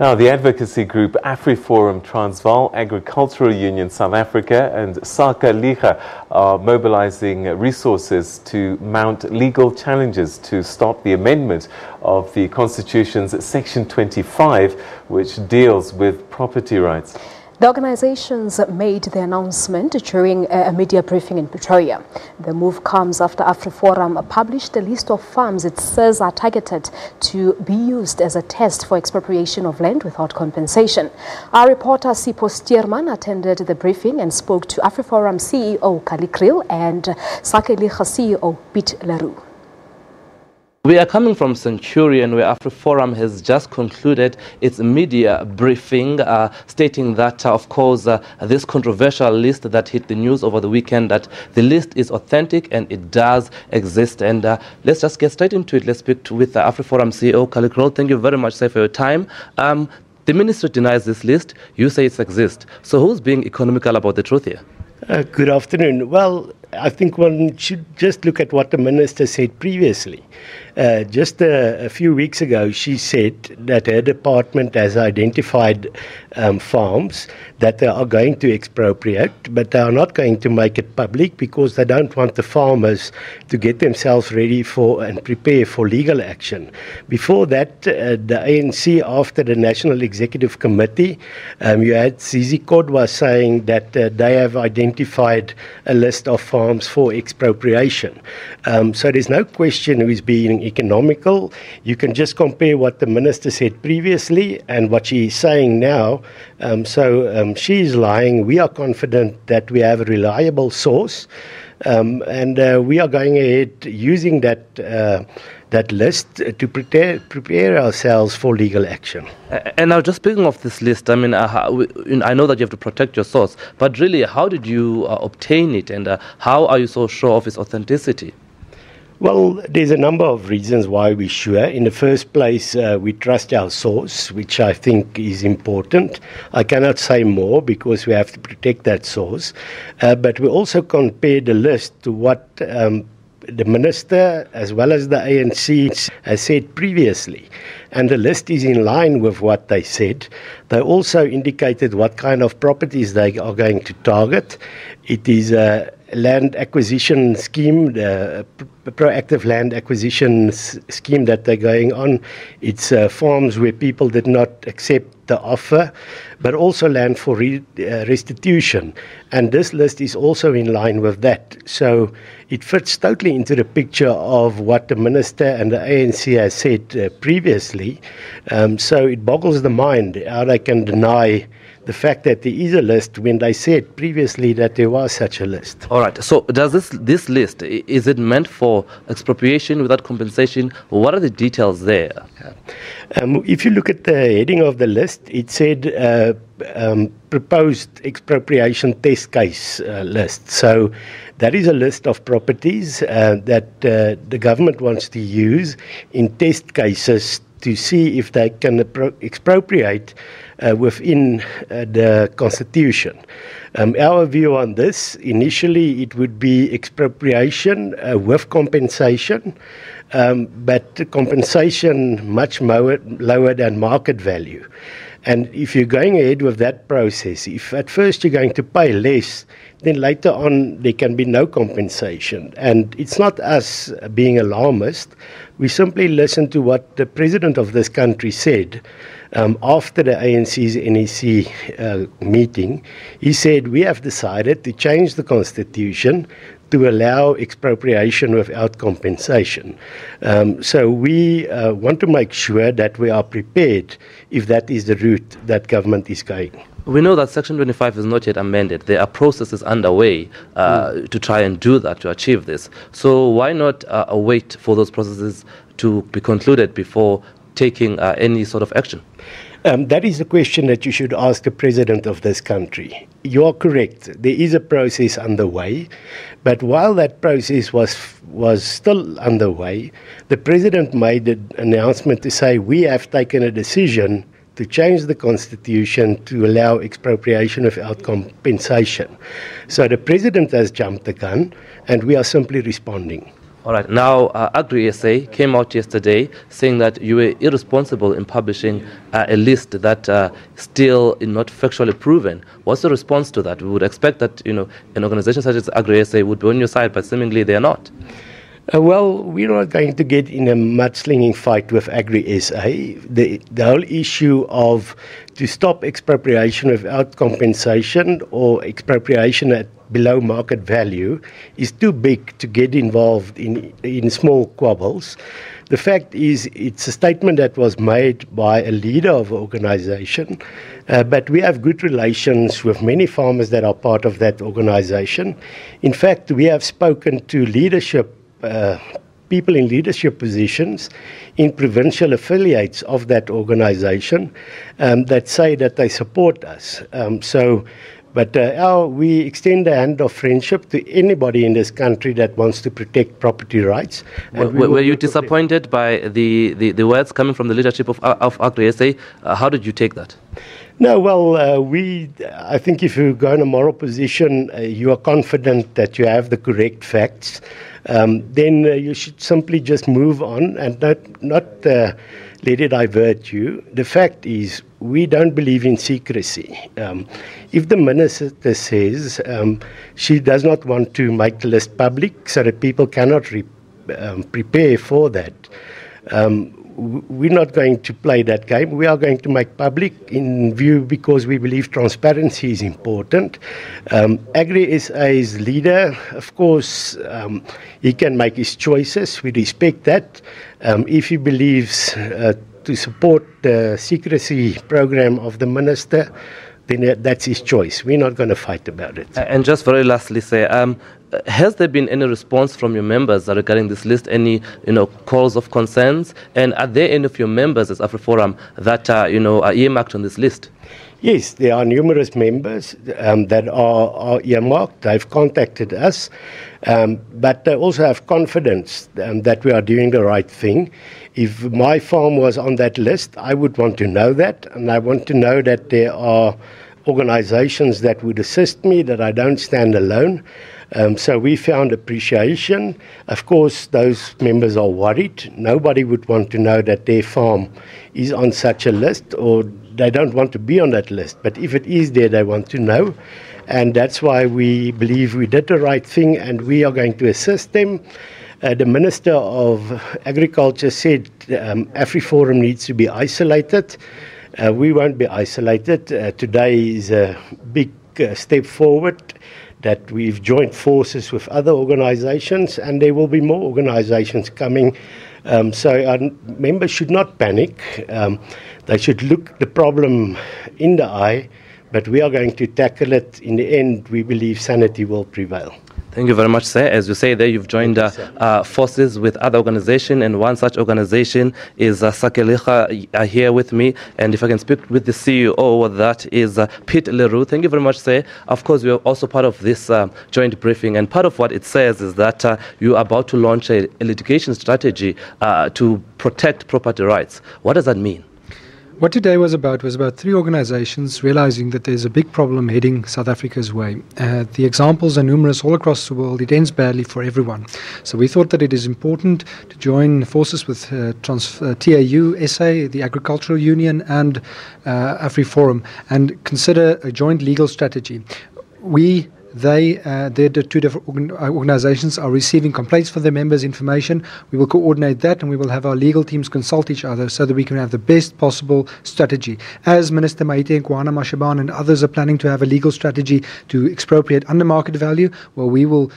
Now, the advocacy group Afriforum, Transvaal, Agricultural Union South Africa and Sake Liga are mobilising resources to mount legal challenges to stop the amendment of the Constitution's Section 25, which deals with property rights. The organizations made the announcement during a media briefing in Pretoria. The move comes after Afriforum published a list of farms it says are targeted to be used as a test for expropriation of land without compensation. Our reporter Sipho Stuurman attended the briefing and spoke to Afriforum CEO Kallie Kriel and Sake Liga CEO Piet. We are coming from Centurion, where Afriforum has just concluded its media briefing, stating that, of course, this controversial list that hit the news over the weekend, that the list is authentic and it does exist. And let's just get straight into it. Let's speak with Afriforum CEO Kallie Kriel. Thank you very much, sir, for your time. The ministry denies this list. You say it exists. So who's being economical about the truth here? Good afternoon. Well, I think one should just look at what the minister said previously. Just a few weeks ago, she said that her department has identified farms that they are going to expropriate, but they are not going to make it public because they don't want the farmers to get themselves ready for and prepare for legal action. Before that, the ANC, after the National Executive Committee, you had Zizi Kodwa saying that they have identified a list of farms for expropriation. So there's no question who is being economical. You can just compare what the minister said previously and what she is saying now. She is lying. We are confident that we have a reliable source, and we are going ahead using that list to prepare ourselves for legal action. And now, just speaking of this list, I mean, I know that you have to protect your source, but really, how did you obtain it, and how are you so sure of its authenticity? Well, there's a number of reasons why we're sure. In the first place, we trust our source, which I think is important. I cannot say more because we have to protect that source. But we also compare the list to what the minister as well as the ANC has said previously. And the list is in line with what they said. They also indicated what kind of properties they are going to target. It is a land acquisition scheme, the proactive land acquisition scheme that they're going on. It's farms where people did not accept the offer, but also land for restitution. And this list is also in line with that. So it fits totally into the picture of what the minister and the ANC has said previously. So it boggles the mind how they can deny the fact that there is a list when they said previously that there was such a list. All right. So does this list, is it meant for expropriation without compensation? What are the details there? If you look at the heading of the list, it said proposed expropriation test case list. So that is a list of properties that the government wants to use in test cases to see if they can expropriate within the Constitution. Our view on this, initially it would be expropriation with compensation, but compensation much lower than market value. And if you're going ahead with that process, if at first you're going to pay less, then later on there can be no compensation. And it's not us being alarmist. We simply listen to what the president of this country said after the ANC's NEC meeting. He said, we have decided to change the Constitution to allow expropriation without compensation. So we want to make sure that we are prepared if that is the route that government is going. We know that Section 25 is not yet amended. There are processes underway to try and do that, to achieve this. So why not wait for those processes to be concluded before taking any sort of action? That is a question that you should ask the president of this country. You are correct. There is a process underway. But while that process was still underway, the president made an announcement to say, we have taken a decision to change the Constitution to allow expropriation without compensation. So the president has jumped the gun, and we are simply responding. All right. Now, Agri-SA came out yesterday saying that you were irresponsible in publishing a list that still is not factually proven. What's the response to that? We would expect that, an organization such as Agri-SA would be on your side, but seemingly they are not. Well, we're not going to get in a mudslinging fight with Agri-SA. The whole issue of to stop expropriation without compensation or expropriation at below market value is too big to get involved in small quabbles. The fact is, it's a statement that was made by a leader of an organization, but we have good relations with many farmers that are part of that organization. In fact, we have spoken to people in leadership positions in provincial affiliates of that organization that say that they support us. But we extend a hand of friendship to anybody in this country that wants to protect property rights. Were you disappointed by the words coming from the leadership of Agri-SA? How did you take that? No, well, I think if you go in a moral position, you are confident that you have the correct facts, then you should simply just move on and not let it divert you. The fact is, we don't believe in secrecy. If the minister says she does not want to make the list public so that people cannot prepare for that, we're not going to play that game. We are going to make public in view because we believe transparency is important. Agri-SA's leader, of course, he can make his choices. We respect that. If he believes to support the secrecy program of the minister, then that's his choice. We're not going to fight about it. And just very lastly, say, has there been any response from your members regarding this list? Any, calls of concerns? And are there any of your members as Afriforum that are earmarked on this list? Yes, there are numerous members that are earmarked. They've contacted us, but they also have confidence that we are doing the right thing. If my farm was on that list, I would want to know that, and I want to know that there are organizations that would assist me, that I don't stand alone. So we found appreciation. Of course, those members are worried. Nobody would want to know that their farm is on such a list, or they don't want to be on that list. But if it is there, they want to know. And that's why we believe we did the right thing, and we are going to assist them. The Minister of Agriculture said Afriforum needs to be isolated. We won't be isolated. Today is a big step forward that we've joined forces with other organizations, and there will be more organizations coming. So our members should not panic. They should look the problem in the eye, but we are going to tackle it. In the end, we believe sanity will prevail. Thank you very much, sir. As you say there, you've joined forces with other organizations, and one such organization is Sake Liga here with me. And if I can speak with the CEO, that is Piet. Thank you very much, sir. Of course, we are also part of this joint briefing, and part of what it says is that you are about to launch a litigation strategy to protect property rights. What does that mean? What today was about three organizations realizing that there's a big problem heading South Africa's way. The examples are numerous all across the world. It ends badly for everyone. So we thought that it is important to join forces with TAU, SA, the Agricultural Union, and Afriforum, and consider a joint legal strategy. The two different organizations are receiving complaints from their members' information. We will coordinate that, and we will have our legal teams consult each other so that we can have the best possible strategy. As Minister Maite Nkwana Mashaban and others are planning to have a legal strategy to expropriate under market value, well, we will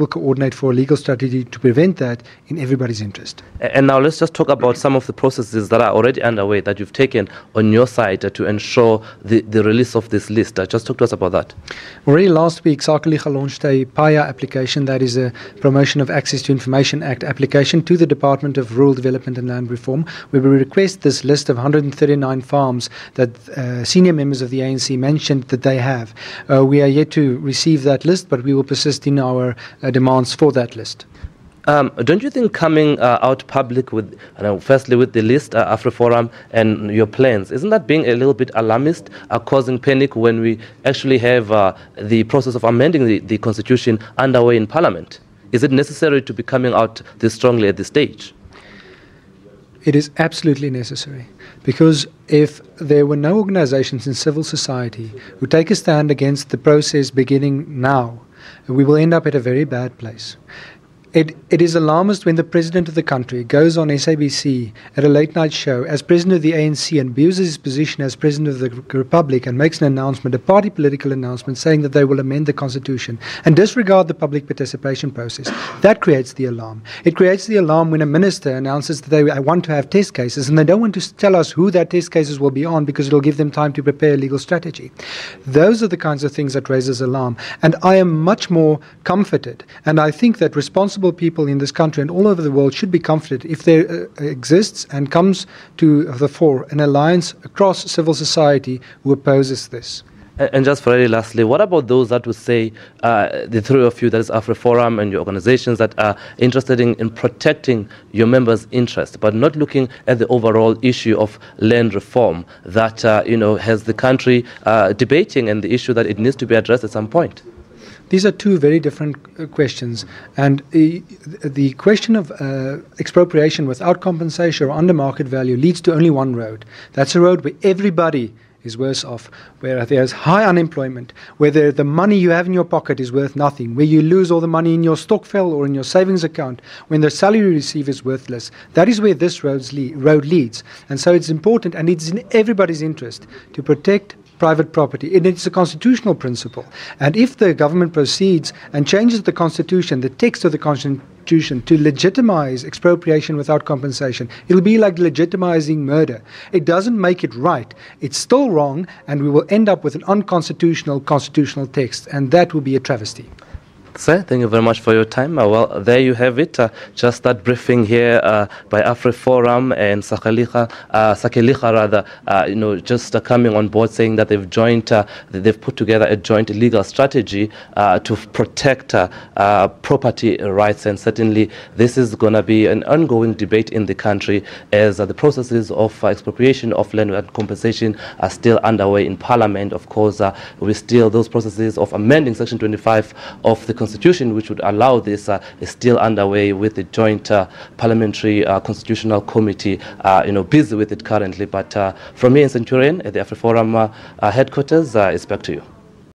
coordinate for a legal strategy to prevent that in everybody's interest. And now let's just talk about some of the processes that are already underway that you've taken on your side to ensure the release of this list. Just talk to us about that. Already last week, Sake Liga launched a PAIA application, that is a Promotion of Access to Information Act application, to the Department of Rural Development and Land Reform, where we request this list of 139 farms that senior members of the ANC mentioned that they have. We are yet to receive that list, but we will persist in our demands for that list. Don't you think coming out public with, firstly with the list, Afriforum, and your plans, isn't that being a little bit alarmist, causing panic when we actually have the process of amending the Constitution underway in Parliament? Is it necessary to be coming out this strongly at this stage? It is absolutely necessary, because if there were no organizations in civil society who take a stand against the process beginning now, we will end up at a very bad place. It is alarmist when the president of the country goes on SABC at a late-night show as president of the ANC and abuses his position as president of the Republic and makes an announcement, a party political announcement, saying that they will amend the constitution and disregard the public participation process. That creates the alarm. It creates the alarm when a minister announces that they want to have test cases and they don't want to tell us who that test cases will be on because it will give them time to prepare a legal strategy. Those are the kinds of things that raises alarm. And I am much more comforted, and I think that responsible people in this country and all over the world should be comforted if there exists and comes to the fore an alliance across civil society who opposes this. And just very lastly, what about those that would say, the three of you, that is Afriforum and your organizations, that are interested in protecting your members' interests, but not looking at the overall issue of land reform that has the country debating, and the issue that it needs to be addressed at some point? These are two very different questions, and the question of expropriation without compensation or under market value leads to only one road. That's a road where everybody is worse off, where there's high unemployment, where the money you have in your pocket is worth nothing, where you lose all the money in your stokvel or in your savings account, when the salary you receive is worthless. That is where this road leads. And so it's important, and it's in everybody's interest to protect private property. And it's a constitutional principle. And if the government proceeds and changes the constitution, the text of the constitution, to legitimize expropriation without compensation, it'll be like legitimizing murder. It doesn't make it right. It's still wrong, and we will end up with an unconstitutional constitutional text, and that will be a travesty. Sir, thank you very much for your time. Well, there you have it. Just that briefing here by Afriforum and Sake Liga, just coming on board, saying that they've put together a joint legal strategy to protect property rights, and certainly this is going to be an ongoing debate in the country as the processes of expropriation of land and compensation are still underway in Parliament. Of course, those processes of amending Section 25 of the Constitution, which would allow this, is still underway with the joint parliamentary constitutional committee, busy with it currently. But from here in Centurion at the Afriforum headquarters, it's back to you.